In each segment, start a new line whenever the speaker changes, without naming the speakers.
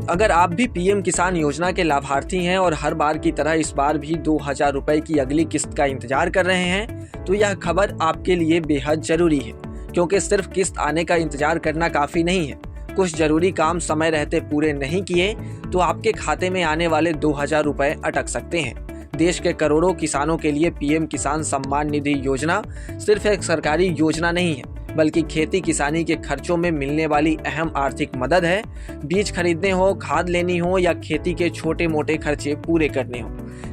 अगर आप भी पीएम किसान योजना के लाभार्थी हैं और हर बार की तरह इस बार भी 2000 रुपए की अगली किस्त का इंतजार कर रहे हैं तो यह खबर आपके लिए बेहद जरूरी है, क्योंकि सिर्फ किस्त आने का इंतजार करना काफी नहीं है। कुछ जरूरी काम समय रहते पूरे नहीं किए तो आपके खाते में आने वाले 2000 रुपए अटक सकते हैं। देश के करोड़ों किसानों के लिए पीएम किसान सम्मान निधि योजना सिर्फ एक सरकारी योजना नहीं है, बल्कि खेती किसानी के खर्चों में मिलने वाली अहम आर्थिक मदद है। बीज खरीदने हो, खाद लेनी हो या खेती के छोटे मोटे खर्चे पूरे करने हो,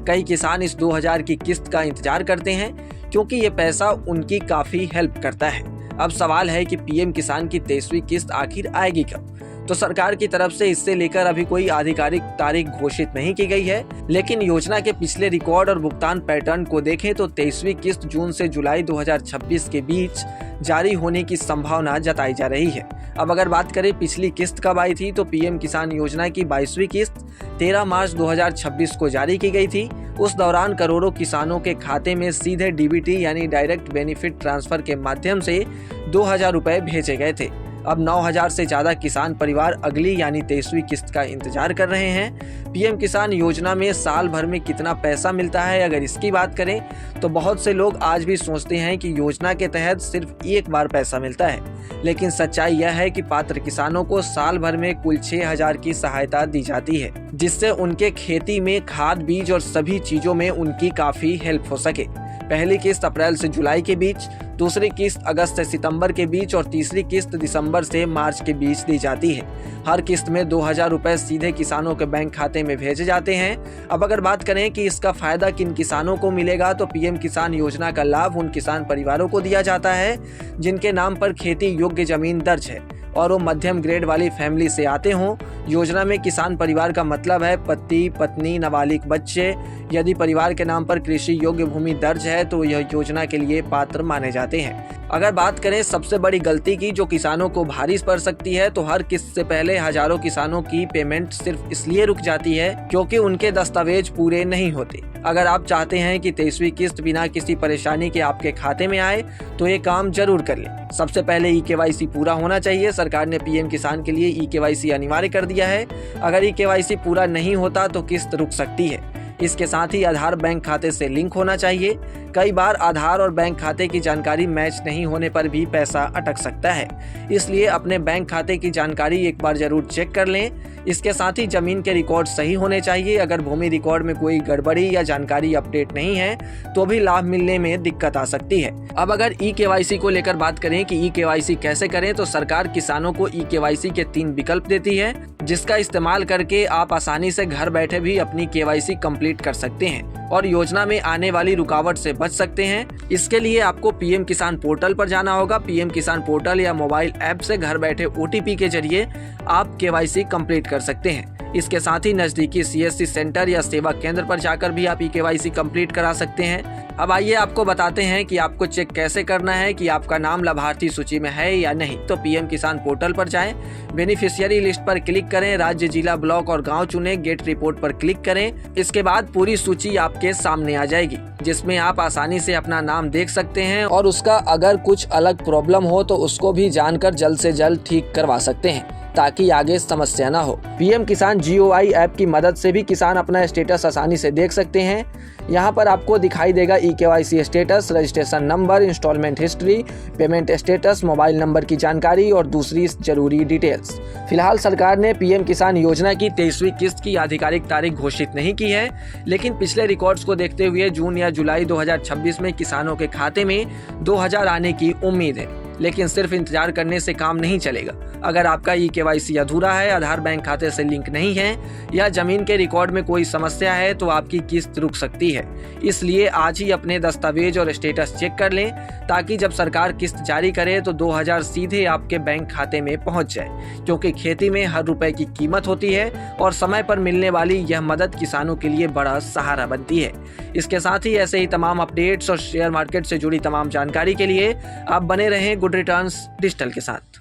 कई किसान इस 2000 की किस्त का इंतजार करते हैं, क्योंकि ये पैसा उनकी काफी हेल्प करता है। अब सवाल है कि पीएम किसान की 23वीं किस्त आखिर आएगी कब? तो सरकार की तरफ से इससे लेकर अभी कोई आधिकारिक तारीख घोषित नहीं की गई है, लेकिन योजना के पिछले रिकॉर्ड और भुगतान पैटर्न को देखें तो 23वीं किस्त जून से जुलाई 2026 के बीच जारी होने की संभावना जताई जा रही है। अब अगर बात करें पिछली किस्त कब आई थी, तो पीएम किसान योजना की 22वीं किस्त 13 मार्च 2026 को जारी की गई थी। उस दौरान करोड़ों किसानों के खाते में सीधे डीबीटी यानी डायरेक्ट बेनिफिट ट्रांसफर के माध्यम से 2000 रुपए भेजे गए थे। अब 9000 से ज्यादा किसान परिवार अगली यानी 23वीं किस्त का इंतजार कर रहे हैं। पीएम किसान योजना में साल भर में कितना पैसा मिलता है, अगर इसकी बात करें तो बहुत से लोग आज भी सोचते हैं कि योजना के तहत सिर्फ एक बार पैसा मिलता है, लेकिन सच्चाई यह है कि पात्र किसानों को साल भर में कुल 6000 की सहायता दी जाती है, जिससे उनके खेती में खाद, बीज और सभी चीजों में उनकी काफी हेल्प हो सके। पहली किस्त अप्रैल से जुलाई के बीच, दूसरी किस्त अगस्त से सितंबर के बीच और तीसरी किस्त दिसंबर से मार्च के बीच दी जाती है। हर किस्त में 2000 रुपए सीधे किसानों के बैंक खाते में भेजे जाते हैं। अब अगर बात करें कि इसका फायदा किन किसानों को मिलेगा, तो पीएम किसान योजना का लाभ उन किसान परिवारों को दिया जाता है जिनके नाम पर खेती योग्य जमीन दर्ज है और वो मध्यम ग्रेड वाली फैमिली से आते हों। योजना में किसान परिवार का मतलब है पति, पत्नी, नाबालिग बच्चे। यदि परिवार के नाम पर कृषि योग्य भूमि दर्ज है तो यह योजना के लिए पात्र माने जाते हैं। अगर बात करें सबसे बड़ी गलती की जो किसानों को भारी पड़ सकती है, तो हर किस्त से पहले हजारों किसानों की पेमेंट सिर्फ इसलिए रुक जाती है क्योंकि उनके दस्तावेज पूरे नहीं होते। अगर आप चाहते हैं कि 23वीं किस्त बिना किसी परेशानी के आपके खाते में आए तो ये काम जरूर कर लें। सबसे पहले ई-केवाईसी पूरा होना चाहिए। सरकार ने पीएम किसान के लिए ई-केवाईसी अनिवार्य कर दिया है। अगर ई-केवाईसी पूरा नहीं होता तो किस्त रुक सकती है। इसके साथ ही आधार बैंक खाते से लिंक होना चाहिए। कई बार आधार और बैंक खाते की जानकारी मैच नहीं होने पर भी पैसा अटक सकता है, इसलिए अपने बैंक खाते की जानकारी एक बार जरूर चेक कर लें। इसके साथ ही जमीन के रिकॉर्ड सही होने चाहिए। अगर भूमि रिकॉर्ड में कोई गड़बड़ी या जानकारी अपडेट नहीं है तो भी लाभ मिलने में दिक्कत आ सकती है। अब अगर ई-केवाईसी को लेकर बात करें कि ई-केवाईसी कैसे करें, तो सरकार किसानों को ई-केवाईसी के 3 विकल्प देती है, जिसका इस्तेमाल करके आप आसानी से घर बैठे भी अपनी केवाईसी कंप्लीट कर सकते हैं और योजना में आने वाली रुकावट से बच सकते हैं। इसके लिए आपको पीएम किसान पोर्टल पर जाना होगा। पीएम किसान पोर्टल या मोबाइल ऐप से घर बैठे ओटीपी के जरिए आप केवाईसी कंप्लीट कर सकते हैं। इसके साथ ही नजदीकी सीएससी सेंटर या सेवा केंद्र पर जाकर भी आप ई-केवाईसी कंप्लीट करा सकते हैं। अब आइए आपको बताते हैं कि आपको चेक कैसे करना है कि आपका नाम लाभार्थी सूची में है या नहीं। तो पीएम किसान पोर्टल पर जाएं, बेनिफिशियरी लिस्ट पर क्लिक करें, राज्य, जिला, ब्लॉक और गांव चुनें, गेट रिपोर्ट पर क्लिक करें। इसके बाद पूरी सूची आपके सामने आ जाएगी, जिसमें आप आसानी से अपना नाम देख सकते हैं और उसका अगर कुछ अलग प्रॉब्लम हो तो उसको भी जानकर जल्द से जल्द ठीक करवा सकते हैं, ताकि आगे समस्या ना हो। पीएम किसान GOI ऐप की मदद से भी किसान अपना स्टेटस आसानी से देख सकते हैं। यहाँ पर आपको दिखाई देगा e KYC status, registration number, installment history, payment status, mobile number की जानकारी और दूसरी जरूरी डिटेल्स। फिलहाल सरकार ने पीएम किसान योजना की 23वीं किस्त की आधिकारिक तारीख घोषित नहीं की है, लेकिन पिछले रिकॉर्ड्स को देखते हुए जून या जुलाई 2026 में किसानों के खाते में 2000 आने की उम्मीद है। लेकिन सिर्फ इंतजार करने से काम नहीं चलेगा। अगर आपका ई-केवाईसी अधूरा है, आधार बैंक खाते से लिंक नहीं है या जमीन के रिकॉर्ड में कोई समस्या है तो आपकी किस्त रुक सकती है। इसलिए आज ही अपने दस्तावेज और स्टेटस चेक कर लें, ताकि जब सरकार किस्त जारी करे तो 2000 सीधे आपके बैंक खाते में पहुंच जाए, क्योंकि खेती में हर रुपए की कीमत होती है और समय पर मिलने वाली यह मदद किसानों के लिए बड़ा सहारा बनती है। इसके साथ ही ऐसे ही तमाम अपडेट्स और शेयर मार्केट से जुड़ी तमाम जानकारी के लिए आप बने रहें गुड रिटर्न्स डिजिटल के साथ।